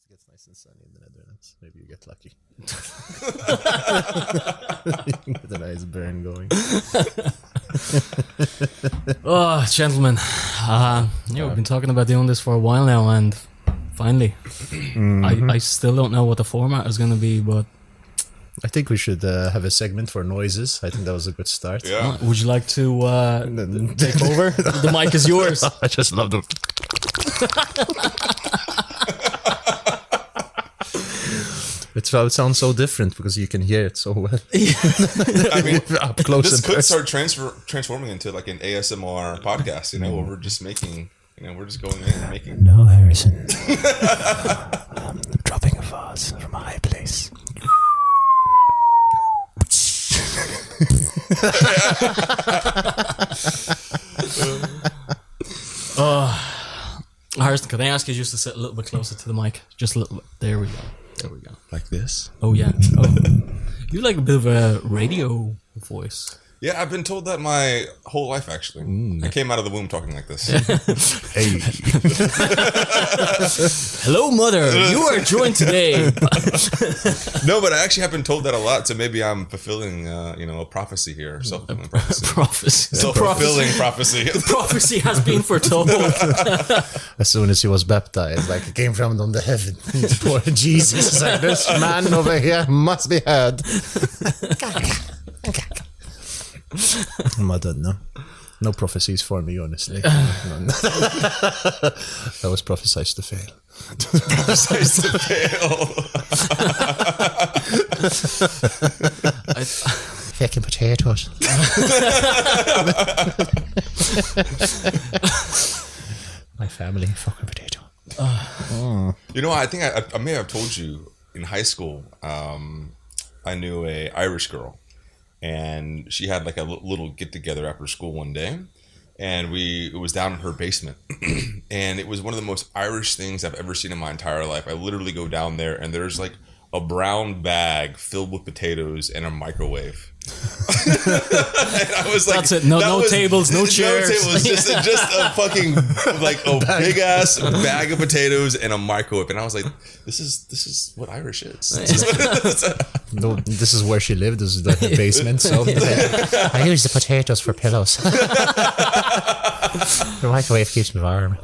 it gets nice and sunny in the Netherlands, maybe you get lucky. You get a nice burn going. Oh, gentlemen. We've been talking about doing this for a while now, and finally, I still don't know what the format is going to be, but I think we should have a segment for noises. I think that was a good start. Yeah. would you like to take over? The mic is yours. I just love them. It sounds so different because you can hear it so well. I mean, Up close this and could personal. start transforming into like an ASMR podcast, you know, where we're just making, you know, we're just going in and making. No, Harrison. I'm dropping a vase from a high place. Harrison, can I ask you just to sit a little bit closer to the mic? Just a little bit. There we go. There we go. Like this? Oh, yeah. Oh. You like a bit of a radio voice. Yeah, I've been told that my whole life, actually. I came out of the womb talking like this. Hey. Hello, mother. You are joined today. No, but I actually have been told that a lot, so maybe I'm fulfilling, a prophecy here. Self-fulfilling prophecy. Prophecy. Self-fulfilling prophecy. Prophecy has been foretold. As soon as he was baptized, like it came from the heaven. Poor Jesus is like, this man over here must be heard. Mother, no prophecies for me, honestly. That was prophesied to fail. Prophesied to fail. Fucking potatoes. My family, fucking potato. You know, I think I may have told you in high school, I knew a Irish girl. And she had like a little get together after school one day, and it was down in her basement, and it was one of the most Irish things I've ever seen in my entire life. I literally go down there, and there's like a brown bag filled with potatoes and a microwave. And I was like, that's it. No tables, no chairs. No tables, just a fucking like a big ass bag of potatoes and a microwave. And I was like, this is what Irish is. No, this is where she lived. This is the her basement. So I use the potatoes for pillows. The microwave keeps me warm.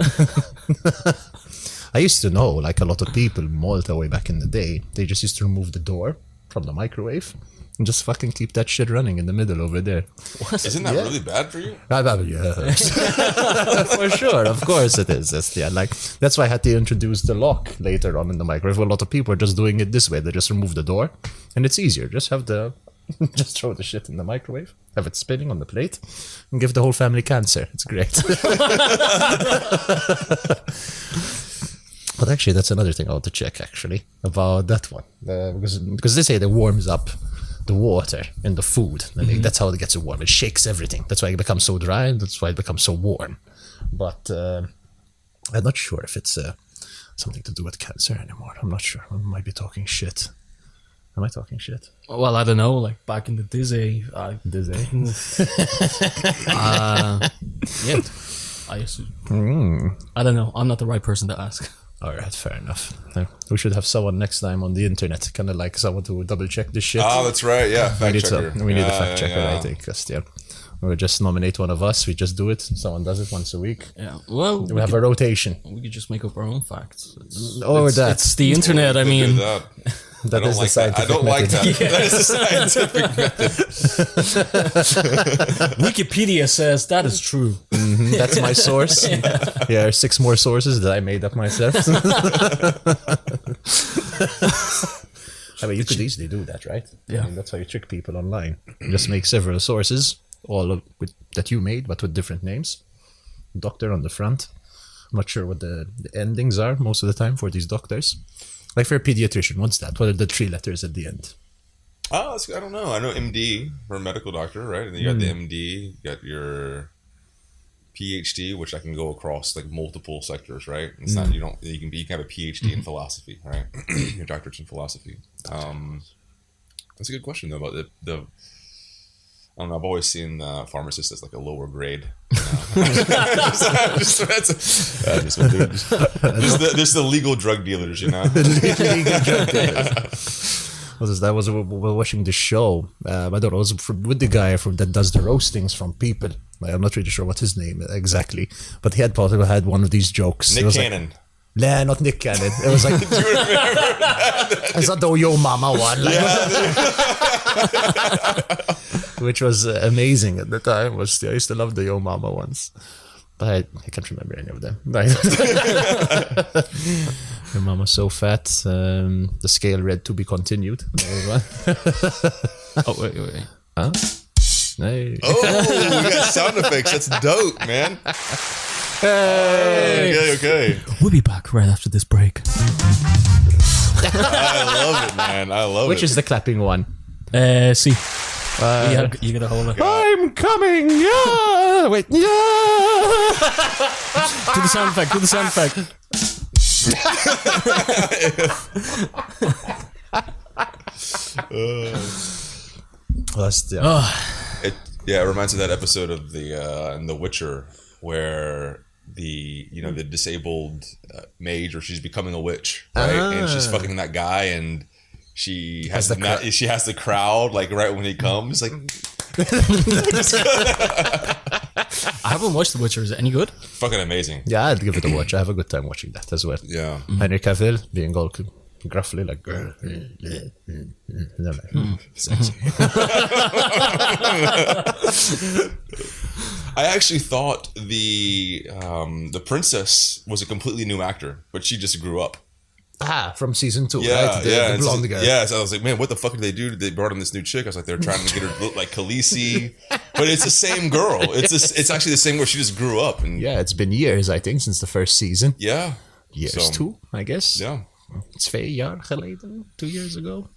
I used to know, like a lot of people in Malta way back in the day, they just used to remove the door from the microwave and just fucking keep that shit running in the middle over there. Isn't that really bad for you? Yes. For sure, of course it is. That's why I had to introduce the lock later on in the microwave. A lot of people are just doing it this way. They just remove the door, and it's easier. Just just throw the shit in the microwave, have it spinning on the plate, and give the whole family cancer. It's great. But actually, that's another thing I want to check, actually, about that one. Because they say it warms up the water in the food. And that's how it gets warm. It shakes everything. That's why it becomes so dry. That's why it becomes so warm. But I'm not sure if it's something to do with cancer anymore. I'm not sure. I might be talking shit. Am I talking shit? Well, I don't know. Like back in the Disney. Yeah. I used to. I don't know. I'm not the right person to ask. All right, fair enough. We should have someone next time on the internet, kind of like someone to double check this shit. Oh, that's right. Yeah, We need fact checker. a fact checker, I think. Because we'll just nominate one of us. We just do it. Someone does it once a week. Yeah. Well, We have a rotation. we could just make up our own facts. That's It's the internet. I mean, that is the scientific I don't like that. method. That is the scientific method. Wikipedia says that is true. That's my source. Yeah, 6 more sources that I made up myself. I mean, you could easily do that, right? Yeah. I mean, that's how you trick people online. You just make several sources, that you made, but with different names. Doctor on the front. I'm not sure what the endings are most of the time for these doctors. Like for a pediatrician, what's that? What are the 3 letters at the end? Oh, I don't know. I know MD for a medical doctor, right? And then you got the MD, you got your PhD, which I can go across like multiple sectors, right? It's not you can have a PhD in philosophy, right? Your doctorate in philosophy. That's a good question though about the I don't know. I've always seen pharmacists as like a lower grade. Just the legal drug dealers, you know. Legal drug dealers. I was watching the show. I don't know. It was with the guy that does the roastings from people. I'm not really sure what his name is exactly, but he had one of these jokes. Nick Cannon. Nah, not Nick Cannon. It was like Do you remember that? it's not the Yo Mama one, like, Yeah. which was amazing at the time. I used to love the Yo Mama ones, but I can't remember any of them. Your mama's so fat. The scale read to be continued. Oh wait. Huh? Hey. Oh, we got sound effects. That's dope, man. Okay. We'll be back right after this break. I love it, man. I love Which it. is the clapping one? See. You gotta hold it. I'm coming. Yeah. Wait. Yeah. Do the sound effect. Do the sound effect. It reminds me of that episode of in The Witcher where the disabled mage, or she's becoming a witch, right? And she's fucking that guy, and she has the crowd like right when he comes, like I haven't watched The Witcher. Is it any good? fucking amazing. Yeah, I'd give it a watch. I have a good time watching that as well. Yeah. Henry Cavill being all gruffly like, sexy. I actually thought the princess was a completely new actor, but she just grew up. From season 2, Yeah, right? yeah. The blonde girl. Yeah, so I was like, man, what the fuck did they do? They brought in this new chick. I was like, they're trying to get her to look like Khaleesi, but it's the same girl. It's actually the same girl. She just grew up, and Yeah, it's been years, I think, since the first season. yeah, Years, So, 2, I guess. Yeah. It's 2 jaar geleden, 2 years ago.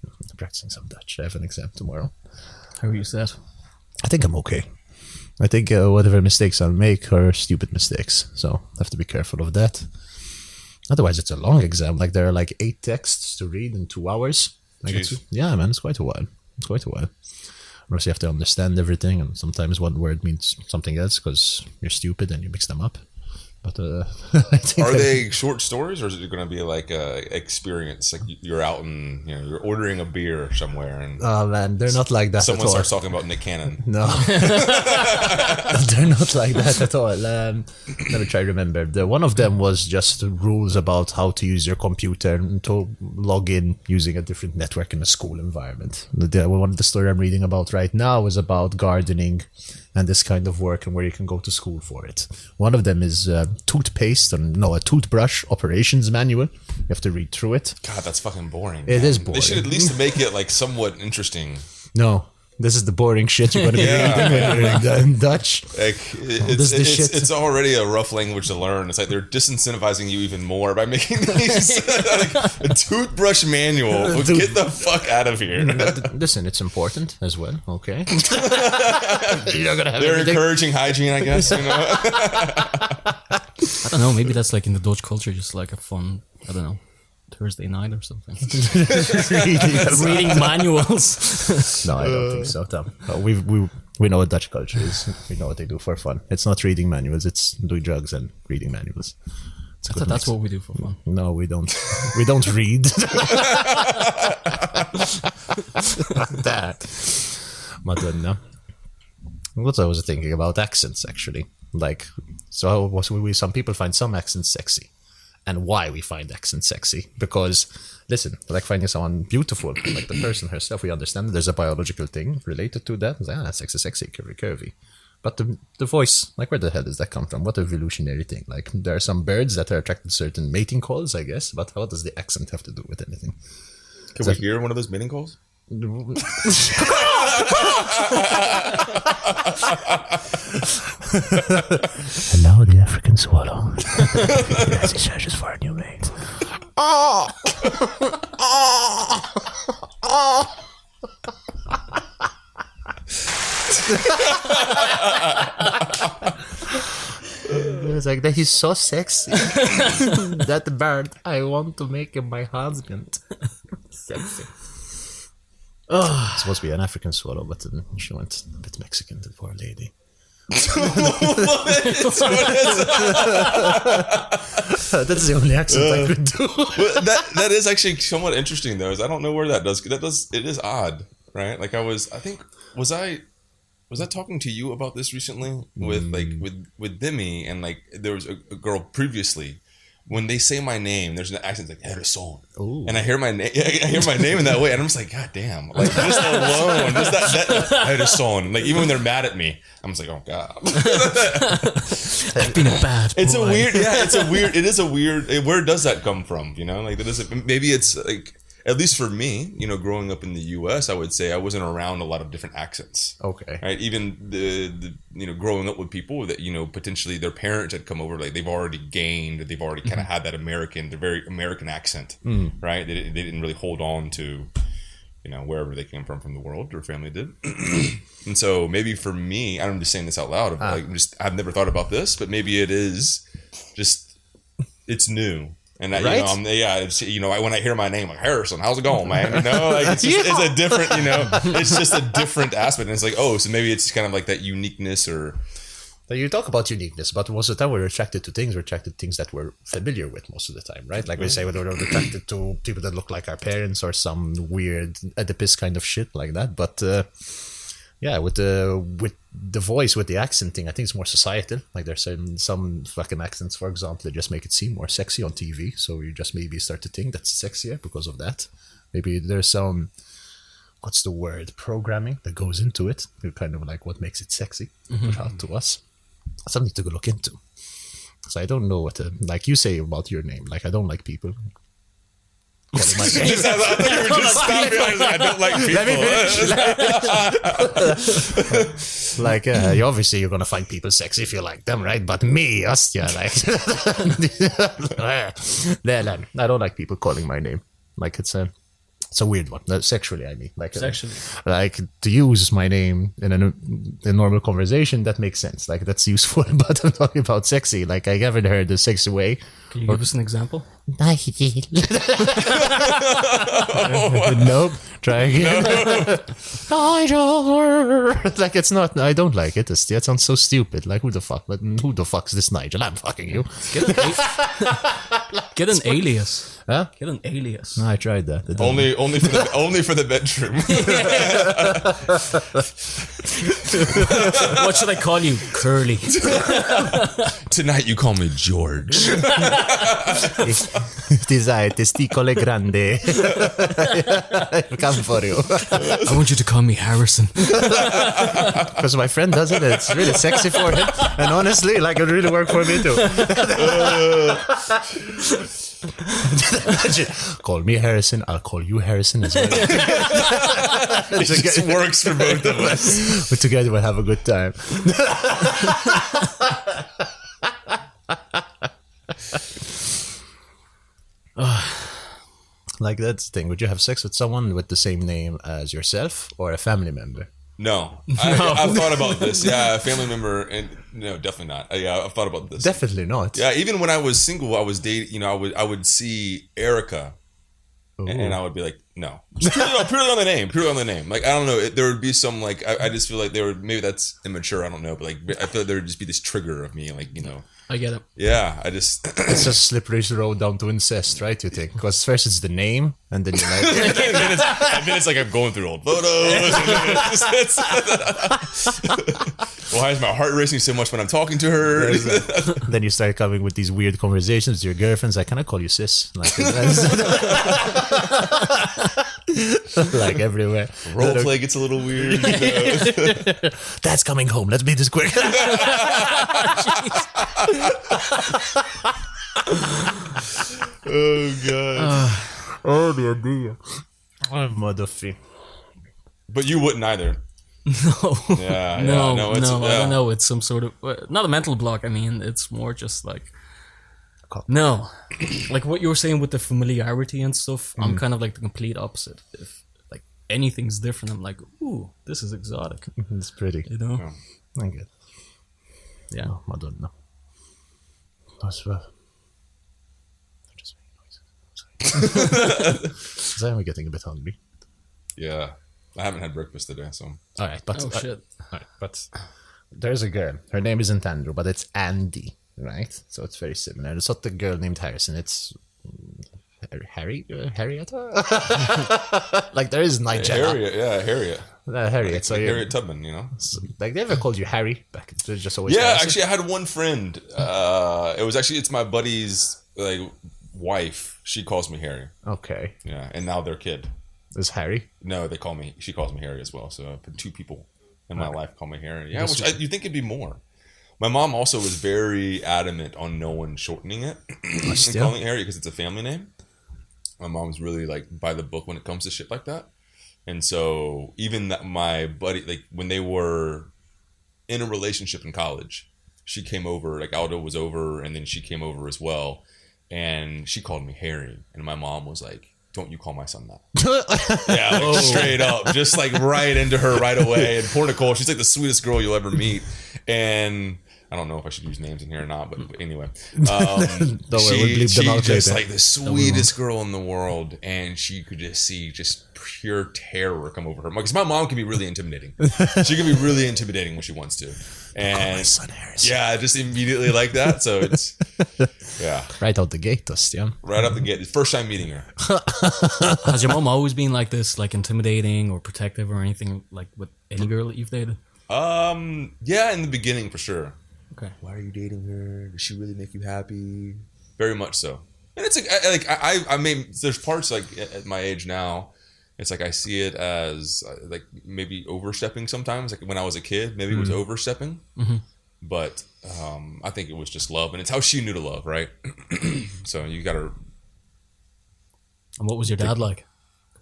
I'm practicing some Dutch. I have an exam tomorrow. How are you set? I think I'm okay. I think whatever mistakes I'll make are stupid mistakes. So I have to be careful of that. Otherwise, it's a long exam. Like, there are like 8 texts to read in 2 hours. Like, Jeez. yeah, man, it's quite a while. Of course, you have to understand everything, and sometimes one word means something else because you're stupid and you mix them up. But I think Are they short stories, or is it going to be like a experience? Like you're out and you're ordering a beer somewhere, and Oh man, they're not like that someone at all. starts talking about Nick Cannon. No, they're not like that at all. Let me try to remember. One of them was just rules about how to use your computer and to log in using a different network in a school environment. One of the story I'm reading about right now is about gardening and this kind of work and where you can go to school for it. One of them is a toothbrush operations manual. You have to read through it. God, that's fucking boring. It man. is They should boring. at least make it like somewhat interesting. No, this is the boring shit you're going to be Yeah. reading when you're reading in Dutch. Like this shit- it's already a rough language to learn. It's like they're disincentivizing you even more by making these like a toothbrush manual. Well, get the fuck out of here. Listen, it's important as well, okay? You're not gonna have They're everything. encouraging hygiene, I guess. I don't know. Maybe that's like in the Dutch culture, just like a fun, I don't know, Thursday night or something. Reading manuals. No, I don't think so, Tom. We know what Dutch culture is. We know what they do for fun. It's not reading manuals, it's doing drugs and reading manuals. It's a good That's mix. what we do for fun. No, we don't. We don't read. That. Madonna. What I was thinking about accents, actually. Like, so some people find some accents sexy. And why we find accents sexy. Because, listen, like finding someone beautiful, like the person herself, we understand that there's a biological thing related to that. It's like, sex is sexy, curvy. But the voice, like, where the hell does that come from? What evolutionary thing? Like, there are some birds that are attracted to certain mating calls, I guess. But what does the accent have to do with anything? Can we hear one of those mating calls? Hello, the African swallow. Yes, he searches for a new mate. It's like that. He's so sexy. That bird, I want to make him my husband. Sexy. It's supposed to be an African swallow, but then she went a bit Mexican, the poor lady. That's the only accent I could do. But that is actually somewhat interesting though. Is I don't know where that does. It is odd, right? Like was I talking to you about this recently with with Demi, and like there was a girl previously. When they say my name, there's an accent like Harrison, and I hear my name. I hear my name in that way, and I'm just like, God damn! Like just alone, just that Harrison. Like even when they're mad at me, I'm just like, oh God. I've been a bad boy. It's a weird. Yeah, it is a weird. Where does that come from? You know, like that is. Maybe it's like. At least for me, you know, growing up in the U.S., I would say I wasn't around a lot of different accents. Okay. Right. Even the you know, growing up with people that, you know, potentially their parents had come over, like they've already kind of had that American, the very American accent, right? They didn't really hold on to, you know, wherever they came from the world, their family did. And so maybe for me, I'm just saying this out loud. Like, I've never thought about this, but maybe it is just, it's new. And that, right? You know, it's, you know, when I hear my name, like Harrison, how's it going, man? You know, like it's a different, you know, it's just a different aspect. And it's like, oh, so maybe it's kind of like that uniqueness or. You talk about uniqueness, but most of the time we're attracted to things that we're familiar with most of the time, right? Like we say, we're attracted to people that look like our parents or some weird Oedipus kind of shit like that. But yeah, with the voice, with the accent thing, I think it's more societal. Like there's some fucking accents, for example, that just make it seem more sexy on TV. So you just maybe start to think that's sexier because of that. Maybe there's some, what's the word, programming that goes into it. Kind of like what makes it sexy out to us. Something to go look into. So I don't know what to, like you say about your name. Like I don't like people. I thought you were just stopping. I don't like people. Like, obviously you're gonna find people sexy if you like them, right? But me, Astya, like, I don't like people calling my name. Like it's a weird one. Sexually, I mean, like Sexually. Like to use my name in a normal conversation, that makes sense. Like that's useful. But I'm talking about sexy. Like I haven't heard the sexy way. Can you give us an example? Nope. Try again. Nigel. Like it's not. I don't like it. That sounds so stupid. Like who the fuck? But who the fuck's this Nigel? I'm fucking you. Get an alias. Huh? Get an alias. No, I tried that. Only for the bedroom. What should I call you? Curly. Tonight you call me George. Testicole grande. Come for you. I want you to call me Harrison. Because my friend does it. It's really sexy for him. And honestly, like it really worked for me too. Call me Harrison. I'll call you Harrison as well. It just works for both of us. But together we'll have a good time. Like that's the thing. Would you have sex with someone with the same name as yourself or a family member? No. I've thought about this. Yeah, a family member, and no, definitely not. Yeah, I've thought about this. Definitely not. Yeah, even when I was single, I was dating. You know, I would see Erica, and I would be like, no, just purely on the name, purely on the name. Like I don't know, there would be some like I just feel like there would, maybe that's immature. I don't know, but like I feel like there would just be this trigger of me, like, you know. I get it. Yeah, I just it's just a slippery road down to incest, right? You think? Because first it's the name, and then you're like, and then it's like I'm going through old photos. Why is my heart racing so much when I'm talking to her? Then you start coming with these weird conversations with your girlfriends. Like, can I call you sis? Like, like everywhere. Roleplay gets a little weird. You know? Dad's coming home. Let's beat this quick. Oh god. Oh dear. Oh motherfucker. But you wouldn't either. No. Yeah. No, No. I don't know. It's some sort of not a mental block. I mean, it's more just like no, like what you were saying with the familiarity and stuff. I'm kind of like the complete opposite. If like anything's different, I'm like, ooh, this is exotic. It's pretty. You know? Yeah. I get. Yeah. Oh, Madonna. That's rough. I'm just making noises. I'm getting a bit hungry. Yeah. I haven't had breakfast today, so. All right, but Oh shit. all right, but there's a girl. Her name isn't Andrew, but it's Andy, right? So it's very similar. It's not the girl named Harrison. It's Harrietta. Like there is Nigel. Harriet, yeah, Harriet. Harriet. So Harriet Tubman, you know. like they ever called you Harry back? It was just always Yeah, Harrison? actually, I had one friend. It's my buddy's like wife. She calls me Harry. Okay, Yeah, and now their kid. is Harry? No, she calls me Harry as well. So I've had two people in my life call me Harry. Yeah, you think it'd be more. My mom also was very adamant on no one shortening it and Still? calling it Harry because it's a family name. My mom's really like by the book when it comes to shit like that. And so even that my buddy, like when they were in a relationship in college, she came over, like Aldo was over, and then she came over as well. And she called me Harry. And my mom was like, don't you call my son that. Yeah, like straight up. Just like right into her right away. And poor Nicole, she's like the sweetest girl you'll ever meet. And I don't know if I should use names in here or not, but anyway. Don't worry, we'll bleep them out just later. like the sweetest girl in the world. And she could just see just pure terror come over her. Because my mom can be really intimidating. She can be really intimidating when she wants to. And my son Harrison. yeah, just immediately like that. So it's, yeah, Right out the gate, Stian. right up the gate. First time meeting her. Has your mom always been like this, like intimidating or protective or anything like with any girl that you've dated? Yeah, in the beginning for sure. Okay. Why are you dating her? Does she really make you happy? Very much so. And it's like I mean, there's parts like at my age now, it's like I see it as like maybe overstepping sometimes. Like when I was a kid, maybe it was overstepping. But I think it was just love, and it's how she knew to love, right? So you gotta And what was your dad like?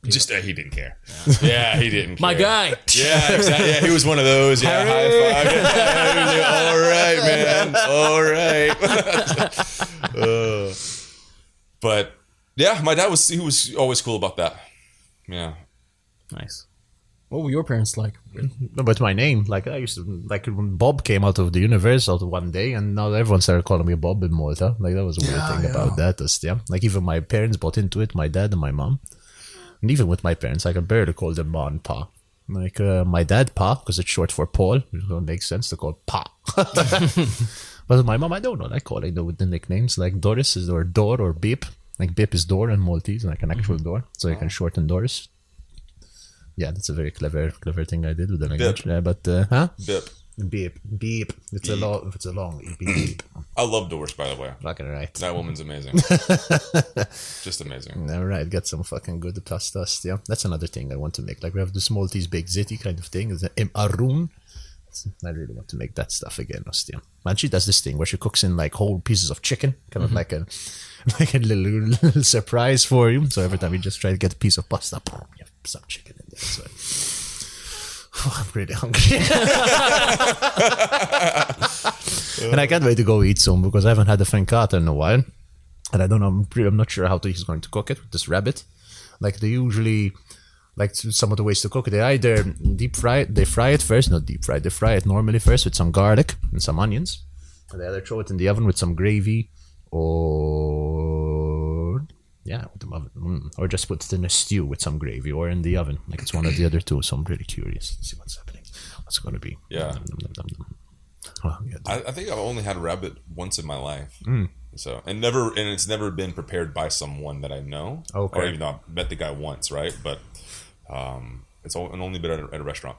just he didn't care. Yeah, he didn't. My care. guy. Yeah, exactly. Yeah, he was one of those. Yeah, high five. Yeah, he was like, all right, man. All right. But yeah, my dad was always cool about that. Yeah. Nice. What were your parents like? No, but my name, like I used to, like when Bob came out of the universe out of one day, and now everyone started calling me Bob in Malta. Like that was a weird thing about that. Yeah, like even my parents bought into it, my dad and my mom, and even with my parents, like I barely called them Ma and Pa. Like my dad Pa because it's short for Paul. It don't make sense to call Pa. But my mom, I don't know. I call it with the nicknames like Doris is or Door or Beep. Like Beep is door in Maltese, like an actual door, so you can shorten Doris. Yeah, that's a very clever thing I did with the language. Bip. Yeah, but huh? Bip. Beep. It's a long beep. I love Doris, by the way. Fucking right. That woman's amazing. Just amazing. All right, get some fucking good pasta. Yeah, that's another thing I want to make. Like we have this Maltese baked ziti kind of thing. It's an Arun. I really want to make that stuff again, Ostia. Man, she does this thing where she cooks in like whole pieces of chicken, kind of like a little surprise for you. So every time you just try to get a piece of pasta, you have some chicken in there. So I'm really hungry. And I can't wait to go eat soon because I haven't had a francata in a while. And I don't know, I'm not sure how he's going to cook it with this rabbit. Like they usually, like some of the ways to cook it, they either they fry it first, not deep fry, they fry it normally first with some garlic and some onions. And they either throw it in the oven with some gravy or or just put it in a stew with some gravy or in the oven. Like it's one of the other two. So I'm really curious to see what's happening. What's it going to be? Yeah. Well, yeah. I think I've only had rabbit once in my life. So and it's never been prepared by someone that I know. Okay. Or even though I met the guy once, right? But it's only been at a restaurant.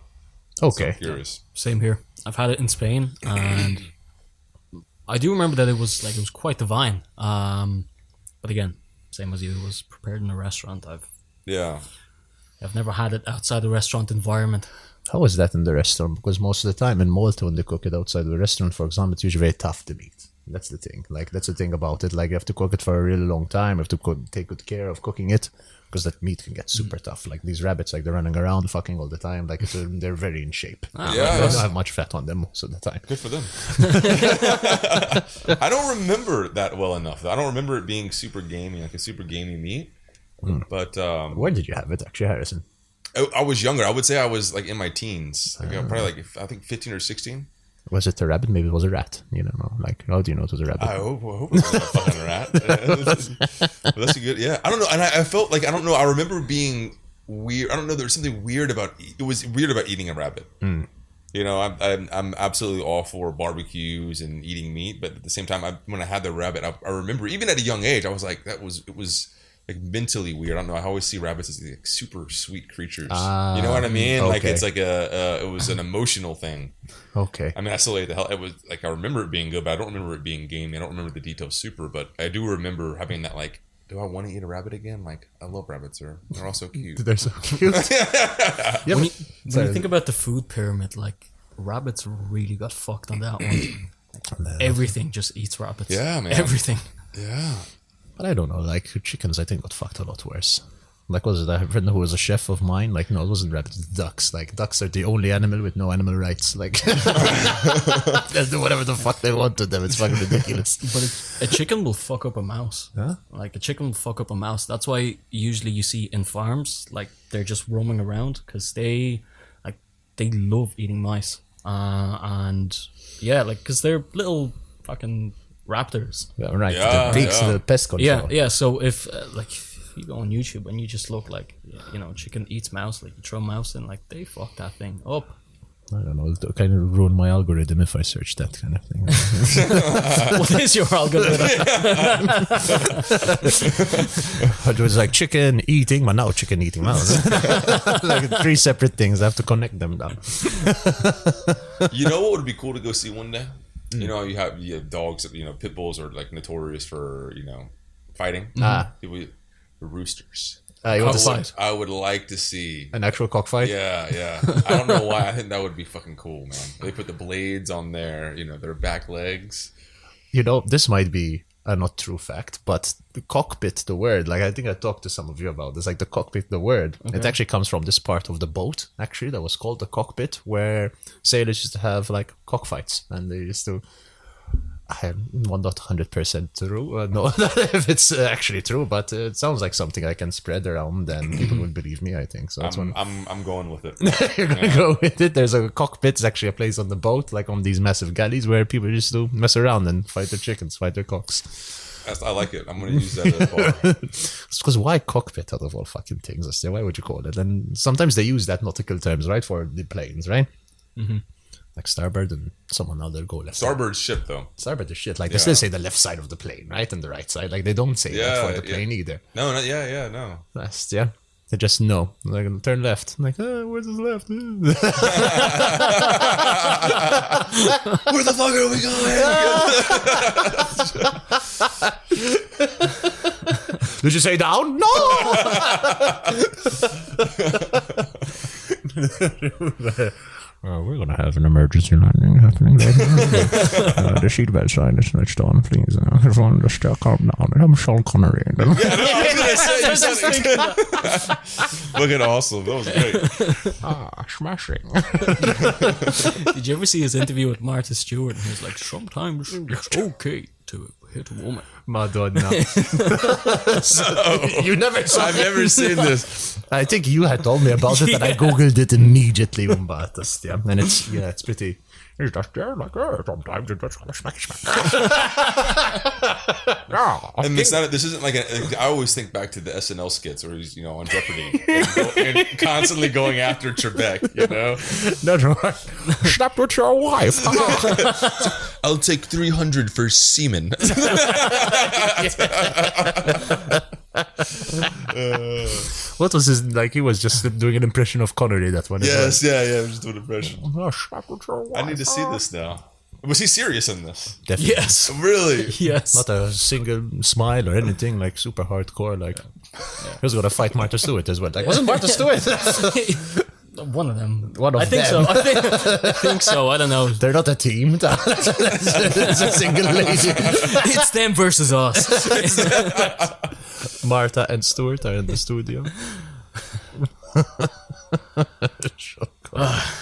So Okay. I'm curious. Same here. I've had it in Spain, and I do remember that it was quite divine. But again, same as you, it was prepared in a restaurant. I've never had it outside the restaurant environment. How is that in the restaurant? Because most of the time in Malta, when they cook it outside the restaurant, for example, it's usually very tough to eat. That's the thing. Like, that's the thing about it. Like, you have to cook it for a really long time. You have to take good care of cooking it because that meat can get super tough. Like, these rabbits, like, they're running around fucking all the time. Like, they're very in shape. Yeah. They don't have much fat on them most of the time. Good for them. I don't remember that well enough. I don't remember it being super gamey, like a super gamey meat. But Where did you have it, actually, Harrison? I was younger. I would say I was like in my teens. Like, probably like I think 15 or 16. Was it a rabbit? Maybe it was a rat. You don't know. Like, how do you know it was a rabbit? I hope it was a fucking rat. But that's a good. Yeah, I don't know. And I felt like I don't know. I remember being weird. I don't know. There's something weird about. It was weird about eating a rabbit. You know, I'm absolutely all for barbecues and eating meat, but at the same time, when I had the rabbit, I remember even at a young age, I was like, it was like mentally weird. I don't know. I always see rabbits as like super sweet creatures. You know what I mean? Okay. Like it's like it was an emotional thing. Okay. I mean, I still ate the hell. It was like I remember it being good, but I don't remember it being gamey. I don't remember the details super, but I do remember having that like. Do I want to eat a rabbit again? Like, I love rabbits. They're all so cute. They're so cute. Yeah, When you think about the food pyramid, like rabbits really got fucked on that one. Everything just eats rabbits. Yeah, man. Everything. Yeah. but I don't know. Like chickens, I think got fucked a lot worse. Like, was it a friend who was a chef of mine? Like, no, it wasn't rabbits, ducks. Like, ducks are the only animal with no animal rights. Like, they'll do whatever the fuck they want to them. It's fucking ridiculous. But a chicken will fuck up a mouse. Huh? Like a chicken will fuck up a mouse. That's why usually you see in farms, like they're just roaming around because they love eating mice. And yeah, like because they're little fucking raptors. Yeah, right. Yeah, the pigs, yeah. the pest control. Yeah. So if you go on YouTube and you just look like chicken eats mouse, like you throw mouse in, like they fuck that thing up. I don't know. It'll kind of ruin my algorithm if I search that kind of thing. What is your algorithm? It was like chicken eating, but now chicken eating mouse. Like 3 separate things. I have to connect them down. You know what would be cool to go see one day? You know, you have dogs. Pit bulls are like notorious for fighting. The roosters. You want to see I would like to see. an actual cockfight? Yeah. I don't know why. I think that would be fucking cool, man. They put the blades on their back legs. This might be a not true fact, but the cockpit, the word, like I think I talked to some of you about this, like the cockpit, the word, it actually comes from this part of the boat, actually, that was called the cockpit, where sailors used to have like cockfights, and they used to. I'm not 100% true. No, if it's actually true, but it sounds like something I can spread around, and people would believe me. I think so. That's I'm going with it. you're gonna go with it. There's a cockpit. It's actually a place on the boat, like on these massive galleys, where people just do mess around and fight their chickens, fight their cocks. I like it. I'm going to use that as a bar. It's because why cockpit out of all fucking things? I say, why would you call it? And sometimes they use that nautical terms, right, for the planes, right? Mm-hmm. Like starboard and someone other go left. Starboard ship, though. Starboard is shit. Like they still say the left side of the plane, right, and the right side. Like they don't say that for the plane either. No, no. That's They just know. Like turn left. I'm like, where's his left? Where the fuck are we going? Did you say down? No. We're gonna have an emergency landing happening. The seatbelt sign is switched on, please. Everyone just calm down. I'm Sean Connery. Looking awesome. That was great. Smashing. Did you ever see his interview with Martha Stewart? And he was like, sometimes it's okay to hit a woman. Madonna. You never saw I've never seen this. I think you had told me about it, and I googled it immediately. And it's pretty. It's just there, like sometimes it's just smack. And this isn't like I always think back to the SNL skits where he's on Jeopardy and constantly going after Trebek. That's right. Snap with your wife. I'll take 300 for semen. What was his like? He was just doing an impression of Connery. That one. Yes, yeah. I'm just doing an impression. Snap with your wife. I need to see this now. Was he serious in this? Definitely. Yes. Really? Yes. Not a single smile or anything. Like super hardcore. Like he was gonna fight Martha Stewart as well. Like wasn't Martha Stewart? One of them. I think so. I think so. I don't know. They're not a team. It's a single lady. It's them versus us. Martha and Stewart are in the studio.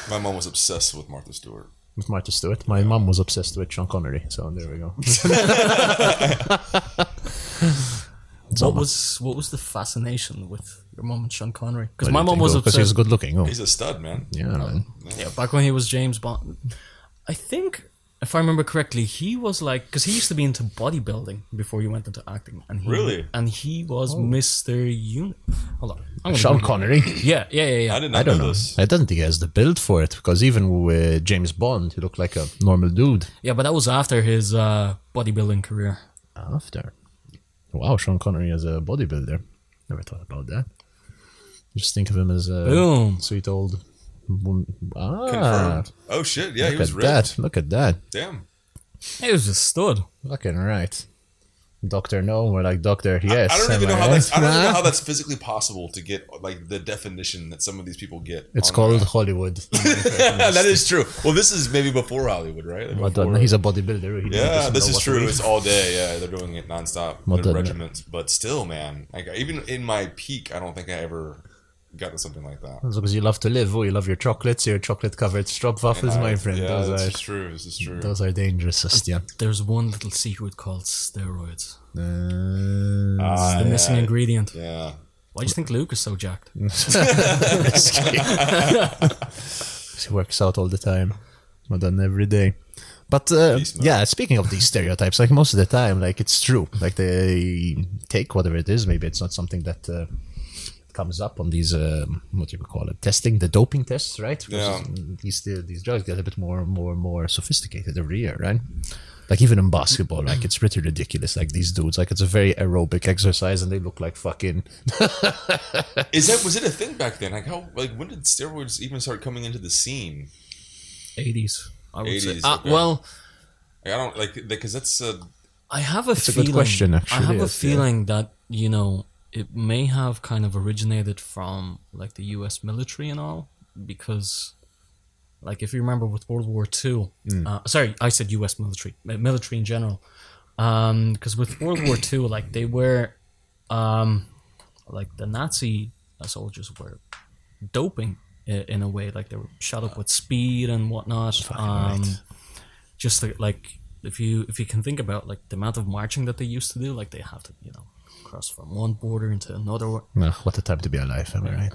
My mom was obsessed with Martha Stewart. With Martha Stewart. My mom was obsessed with Sean Connery. So there we go. What was the fascination with your mom and Sean Connery? Because my mom was because he was obsessed. good looking. Oh. He's a stud, man. Yeah, man. Yeah, back when he was James Bond. I think if I remember correctly, he was like, because he used to be into bodybuilding before he went into acting, and he was Mr. Hold on, Sean Connery. Yeah. I did not I don't know know. this. I don't think he has the build for it because even with James Bond, he looked like a normal dude. Yeah, but that was after his bodybuilding career. After. Wow, Sean Connery as a bodybuilder. Never thought about that. Just think of him as a Boom. sweet old. Confirmed. Oh shit! Yeah, he Look was at ripped. that. Look at that. Damn. He was a stud. Fucking right. Doctor No, we're like Doctor Yes. I don't even know am how right? that's. I don't even know how that's physically possible to get like the definition that some of these people get. It's on called that. Hollywood. That is true. Well, this is maybe before Hollywood, right? Like before- He's a bodybuilder. He Yeah, doesn't this know is what to true. eat. It's all day. Yeah, they're doing it nonstop. What They're the- regiments, but still, man. Like even in my peak, I don't think I ever got to something like that. That's because you love to live. Oh, you love your chocolates, your chocolate-covered stroopwafels, my friend. Yeah, those this is true. This is true. are dangerous, Sebastian. There's one little secret called steroids. Ah, The missing yeah. ingredient. Yeah. Why do you think Luke is so jacked? He works out all the time. More than every day. But Peace, man. yeah, speaking of these stereotypes, like most of the time, like it's true. Like they take whatever it is. Maybe it's not something that comes up on these what do you call it? Testing, the doping tests, right? Yeah. These drugs get a bit more sophisticated every year, right? Like even in basketball, like it's pretty ridiculous. Like these dudes, like it's a very aerobic exercise, and they look like fucking. Was it a thing back then? Like when did steroids even start coming into the scene? 80s, I would say. 80s, okay. Well, Like, I don't like because that's I have a a feeling. good question, actually, I have a yes, yeah. feeling that it may have kind of originated from like the U.S. military and all, because, like, if you remember with World War II, sorry, I said U.S. military in general, because with World War II, like they were, like the Nazi soldiers were doping in a way, like they were shot up with speed and whatnot. Right. Just like if you can think about like the amount of marching that they used to do, like they have to cross from one border into another. No, what a time to be alive, am I right?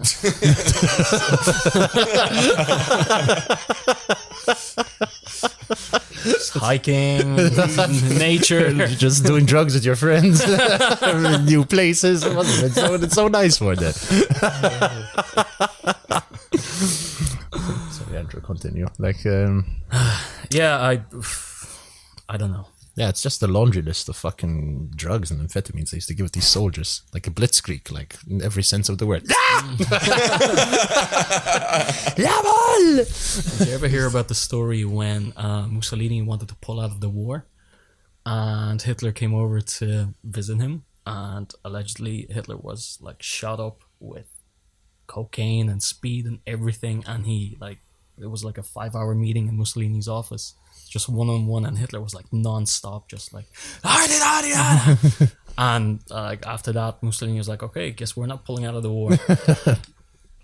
Hiking, nature. Just doing drugs with your friends, new places. It's so nice for that. Sorry, Andrew, continue. Like, Yeah, I don't know. yeah, it's just a laundry list of fucking drugs and amphetamines they used to give these soldiers, like a blitzkrieg, like in every sense of the word. Jawohl! Did you ever hear about the story when Mussolini wanted to pull out of the war, and Hitler came over to visit him, and allegedly Hitler was like shot up with cocaine and speed and everything, and it was like a 5-hour meeting in Mussolini's office, just one-on-one, and Hitler was like non-stop, just like and after that Mussolini was like, okay, guess we're not pulling out of the war.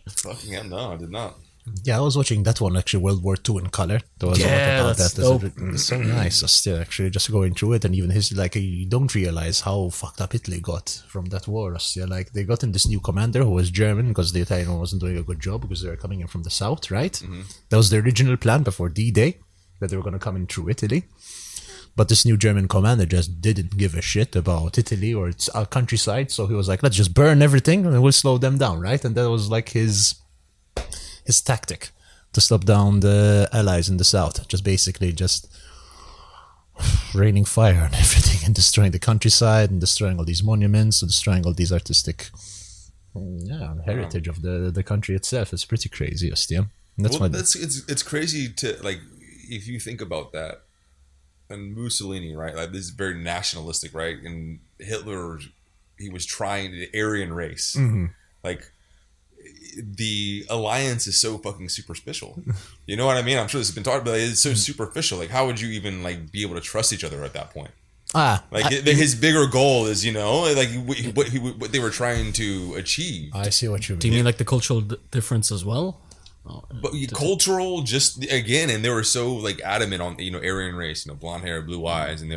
fucking hell. No, I did not. Yeah, I was watching that one actually, World War II in color. There was a lot Yeah, about that's that. dope. It's so nice. Still, actually, just going through it, and even you don't realize how fucked up Italy got from that war. Still, like they got in this new commander who was German because the Italian one wasn't doing a good job because they were coming in from the south, right? Mm-hmm. That was the original plan before D-Day, that they were going to come in through Italy. But this new German commander just didn't give a shit about Italy or its countryside, so he was like, let's just burn everything and we'll slow them down, right? And that was like his tactic to stop down the allies in the south. Just basically just raining fire on everything and destroying the countryside and destroying all these monuments and destroying all these artistic heritage of the country itself. It's pretty crazy, Ostium. That's Well, why it's crazy to like if you think about that. And Mussolini, right? Like this is very nationalistic, right? And Hitler, he was trying the Aryan race. Mm-hmm. Like the alliance is so fucking superficial. You know what I mean? I'm sure this has been talked about. It's so superficial. Like, how would you even like be able to trust each other at that point? His bigger goal is, like what they were trying to achieve. I see what you mean. Do you mean like the cultural difference as well? But cultural, just again, and they were so like adamant on Aryan race, blonde hair, blue eyes, and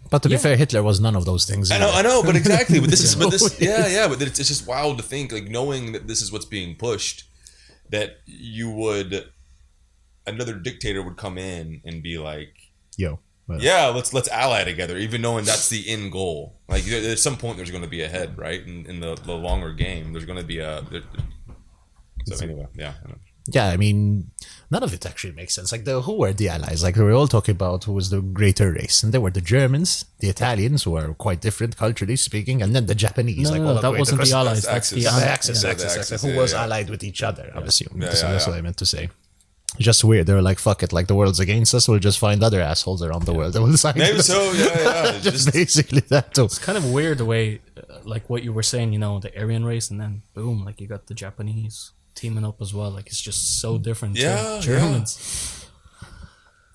But to be fair, Hitler was none of those things. I know, but exactly. But this is, but it's just wild to think, like knowing that this is what's being pushed, that another dictator would come in and be like, yo. Yeah, let's ally together, even knowing that's the end goal. Like at some point, there's going to be a head, right? In the longer game, there's going to be a. So anyway, yeah. Yeah, I mean, none of it actually makes sense. Like, who were the allies? Like, we were all talking about who was the greater race, and there were the Germans, the Italians, who are quite different culturally speaking, and then the Japanese. No, that wasn't the allies. That's That's the Axis. Axis. Who was allied with each other? I'm assuming. Yeah, That's what I meant to say. It's just weird. They were like, "Fuck it! Like the world's against us. We'll just find other assholes around the world that will side Maybe with us." so. Yeah. just basically that too. It's kind of weird the way, like what you were saying, the Aryan race, and then boom, like you got the Japanese teaming up as well. Like it's just so different. Yeah, to Germans.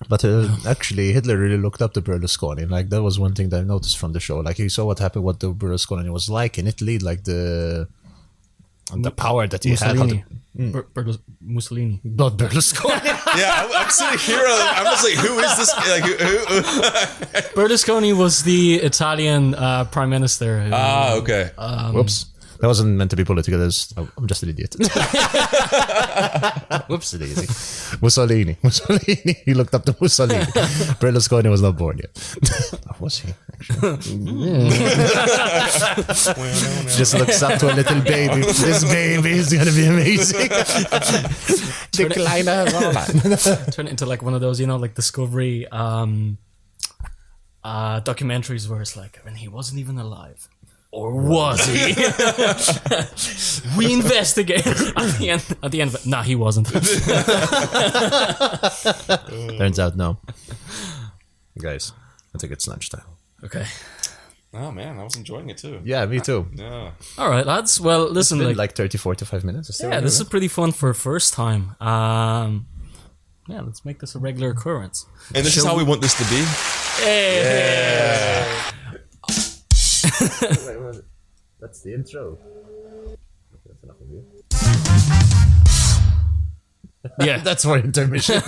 But actually, Hitler really looked up to Berlusconi. Like that was one thing that I noticed from the show. Like he saw what happened, what the Berlusconi was like in Italy, like the power that he Mussolini. had. Mussolini. Not Berlusconi. Yeah, I'm sitting here. I'm just like, who is this? Like, who? Berlusconi was the Italian prime minister. Okay. Whoops. That wasn't meant to be political. I'm just an idiot. Whoops, daisy. Mussolini. He looked up to Mussolini. Berlusconi was not born yet. Was he? Just looks up to a little baby. This baby is gonna be amazing. Decliner. Turn it into like one of those, like Discovery documentaries where it's like, and he wasn't even alive. Or was he? We investigate. At the end of it, nah, he wasn't. Turns out, no. Guys, I think it's lunchtime. Okay. Oh man, I was enjoying it too. Yeah, me too. Yeah. All right, lads. Well, listen, It's been like 30, 45 minutes. yeah, this is pretty fun for a first time. Yeah, let's make this a regular occurrence. And this is how we want this to be. Hey. Wait, that's the intro. That's enough of you. Yeah. That's for intermission.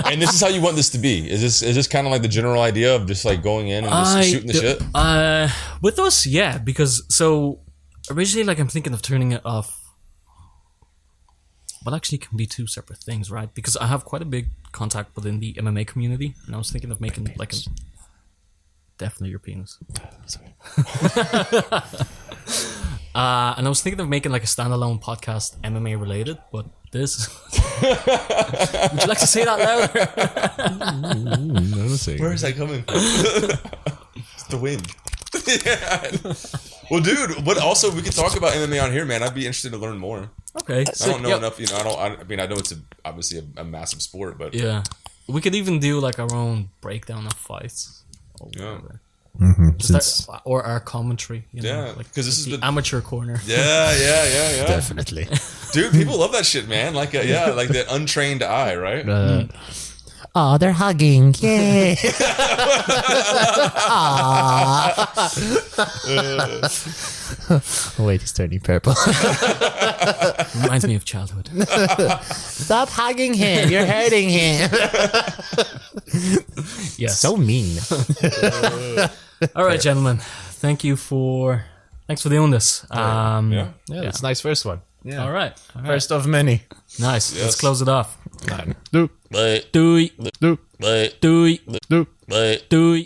And this is how you want this to be. Is this kind of like the general idea of just like going in and just shooting the shit? With us, yeah, because so originally, like, I'm thinking of turning it off. Well, actually, it can be two separate things, right? Because I have quite a big contact within the MMA community, and I was thinking of making like a. Definitely your penis. Sorry. And I was thinking of making like a standalone podcast, MMA related, but this. Would you like to say that louder? Where is that coming from? It's the wind. Yeah. Well, dude, but also we could talk about MMA on here, man. I'd be interested to learn more. Okay. I don't know enough, I mean, I know it's obviously a massive sport, but Yeah. We could even do like our own breakdown of fights. yeah. Just or our commentary, Yeah, like 'cause this is the the- amateur corner. Yeah. Definitely. Dude, people love that shit, man. Like, like the untrained eye, right? Oh, they're hugging. Yay. Wait, he's turning purple. Reminds me of childhood. Stop hugging him. You're hurting him. Yes. So mean. All right, gentlemen. Thanks for doing this. Yeah. Yeah, it's a nice first one. Yeah. All right. First of many. Nice. Yes. Let's close it off. Do. Do Do. do Do. do.